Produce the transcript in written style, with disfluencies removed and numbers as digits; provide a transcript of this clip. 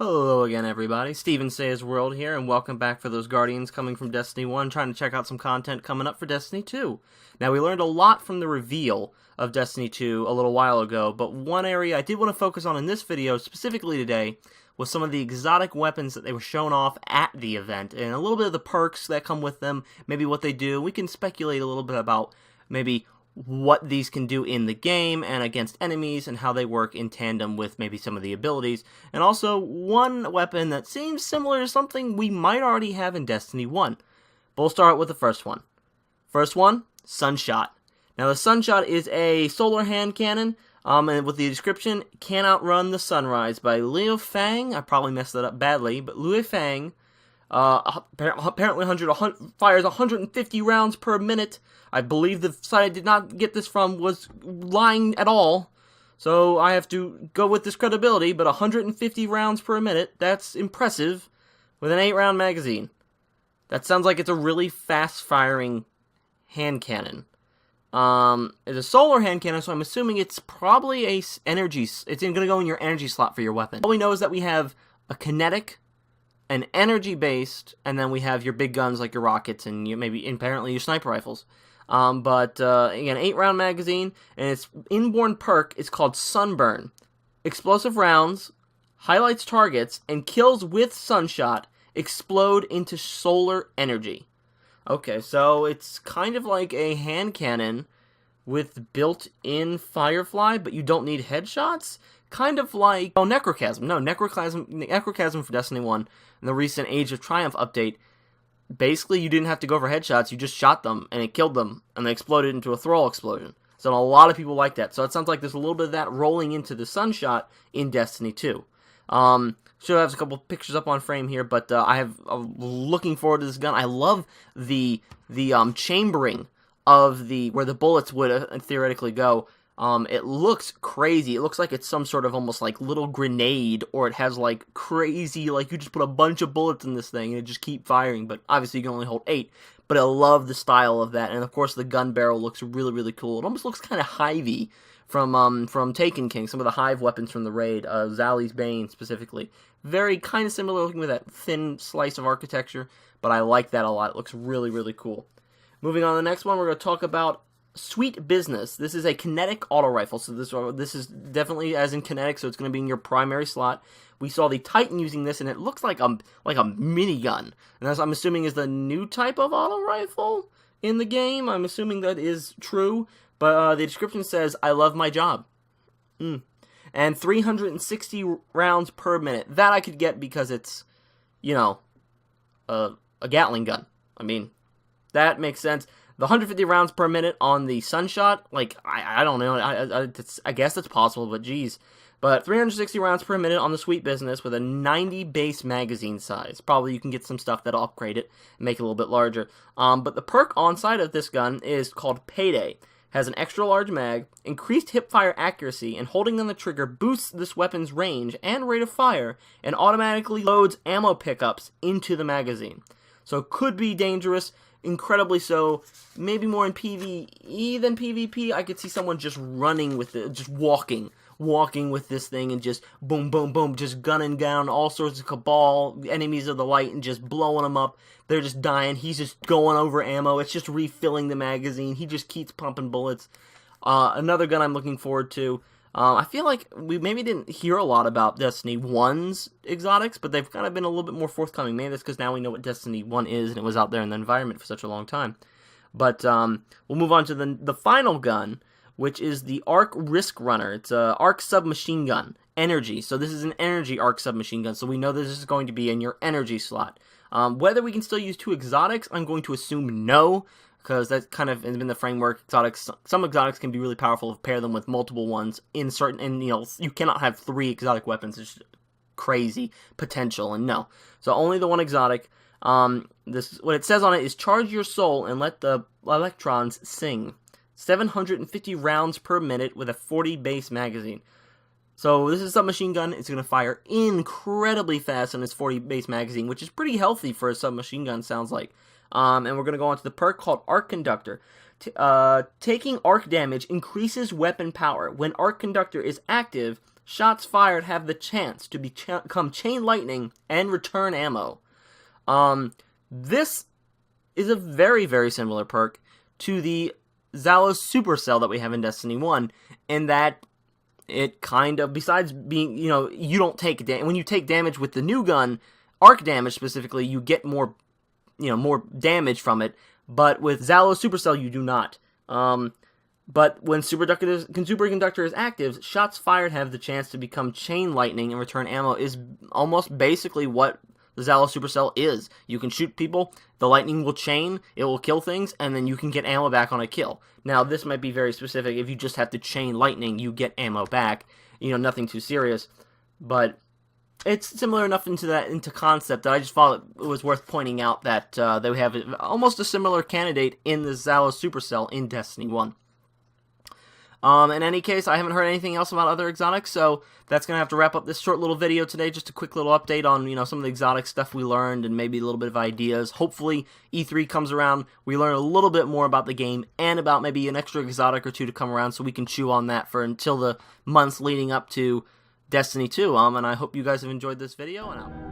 Hello again, everybody. Steven Sayers World here, and welcome back for those Guardians coming from Destiny 1, trying to check out some content coming up for Destiny 2. Now, we learned a lot from the reveal of Destiny 2 a little while ago, but one area I did want to focus on in this video, specifically today, was some of the exotic weapons that they were shown off at the event, and a little bit of the perks that come with them, maybe what they do. We can speculate a little bit about maybe what these can do in the game and against enemies and how they work in tandem with maybe some of the abilities. And also one weapon that seems similar to something we might already have in Destiny 1. But we'll start with the first one. First one, Sunshot. Now the Sunshot is a solar hand cannon, and with the description, can outrun the sunrise by Liu Fang. I probably messed that up badly, but Liu Fang apparently fires 150 rounds per minute. I believe the site I did not get this from was lying at all, so I have to go with this credibility, but 150 rounds per minute, that's impressive, with an 8-round magazine. That sounds like it's a really fast-firing hand cannon. It's a solar hand cannon, so I'm assuming it's probably it's going to go in your energy slot for your weapon. All we know is that we have a kinetic, an energy-based, and then we have your big guns like your rockets and apparently your sniper rifles. Again, 8-round magazine, and its inborn perk is called Sunburn. Explosive rounds, highlights targets, and kills with Sunshot explode into solar energy. Okay, so it's kind of like a hand cannon with built-in Firefly, but you don't need headshots? Kind of like Necrochasm. No, Necrochasm for Destiny 1 in the recent Age of Triumph update. Basically, you didn't have to go for headshots, you just shot them, and it killed them, and they exploded into a thrall explosion. So a lot of people like that. So it sounds like there's a little bit of that rolling into the Sunshot in Destiny 2. Should have a couple pictures up on frame here, but I'm looking forward to this gun. I love the chambering of where the bullets would theoretically go. It looks crazy. It looks like it's some sort of almost like little grenade, or it has like crazy, like you just put a bunch of bullets in this thing and it just keep firing, but obviously you can only hold 8. But I love the style of that, and of course the gun barrel looks really, really cool. It almost looks kind of hivey from Taken King, some of the hive weapons from the raid, Zali's Bane specifically. Very kind of similar looking with that thin slice of architecture, but I like that a lot. It looks really, really cool. Moving on to the next one, we're going to talk about Sweet Business. This is a kinetic auto rifle, so this is definitely as in kinetic, so it's going to be in your primary slot. We saw the Titan using this, and it looks like a minigun, and that's, I'm assuming, is the new type of auto rifle in the game. I'm assuming that is true, but the description says, "I love my job." And 360 rounds per minute. That I could get because it's, a Gatling gun. I mean, that makes sense. The 150 rounds per minute on the Sunshot, like, I don't know, I guess that's possible, but geez. But 360 rounds per minute on the Sweet Business with a 90 base magazine size. Probably you can get some stuff that'll upgrade it and make it a little bit larger. But the perk on side of this gun is called Payday. Has an extra large mag, increased hipfire accuracy, and holding on the trigger boosts this weapon's range and rate of fire, and automatically loads ammo pickups into the magazine. So it could be dangerous, incredibly so, maybe more in PvE than PvP. I could see someone just running with it, just walking with this thing and just boom, boom, boom, just gunning down all sorts of Cabal, enemies of the light, and just blowing them up. They're just dying. He's just going over ammo. It's just refilling the magazine. He just keeps pumping bullets. Another gun I'm looking forward to. I feel like we maybe didn't hear a lot about Destiny 1's exotics, but they've kind of been a little bit more forthcoming. Maybe that's because now we know what Destiny 1 is, and it was out there in the environment for such a long time. But we'll move on to the final gun, which is the Arc Risk Runner. It's a Arc Submachine Gun. Energy. So this is an energy Arc Submachine Gun, so we know this is going to be in your energy slot. Whether we can still use 2 exotics, I'm going to assume no, because that kind of has been the framework. Some exotics can be really powerful if you pair them with multiple ones in certain, and you cannot have 3 exotic weapons. It's just crazy potential, and no. So only the one exotic. What it says on it is charge your soul and let the electrons sing. 750 rounds per minute with a 40 base magazine. So this is a submachine gun. It's going to fire incredibly fast on its 40 base magazine, which is pretty healthy for a submachine gun, sounds like. And we're going to go on to the perk called Arc Conductor. Taking arc damage increases weapon power. When Arc Conductor is active, shots fired have the chance to become chain lightning and return ammo. This is a very, very similar perk to the Zalos Supercell that we have in Destiny 1, in that it kind of, besides being, you don't take damage. When you take damage with the new gun, arc damage specifically, you get more, more damage from it, but with Zalos Supercell, you do not. But when Superconductor is active, shots fired have the chance to become chain lightning and return ammo is almost basically what the Zalos Supercell is. You can shoot people, the lightning will chain, it will kill things, and then you can get ammo back on a kill. Now, this might be very specific. If you just have to chain lightning, you get ammo back. Nothing too serious. But it's similar enough into concept that I just thought it was worth pointing out that they have almost a similar candidate in the Zalos Supercell in Destiny 1. In any case, I haven't heard anything else about other exotics, so that's going to have to wrap up this short little video today. Just a quick little update on, some of the exotic stuff we learned and maybe a little bit of ideas. Hopefully, E3 comes around, we learn a little bit more about the game and about maybe an extra exotic or two to come around so we can chew on that for until the months leading up to Destiny 2. And I hope you guys have enjoyed this video, and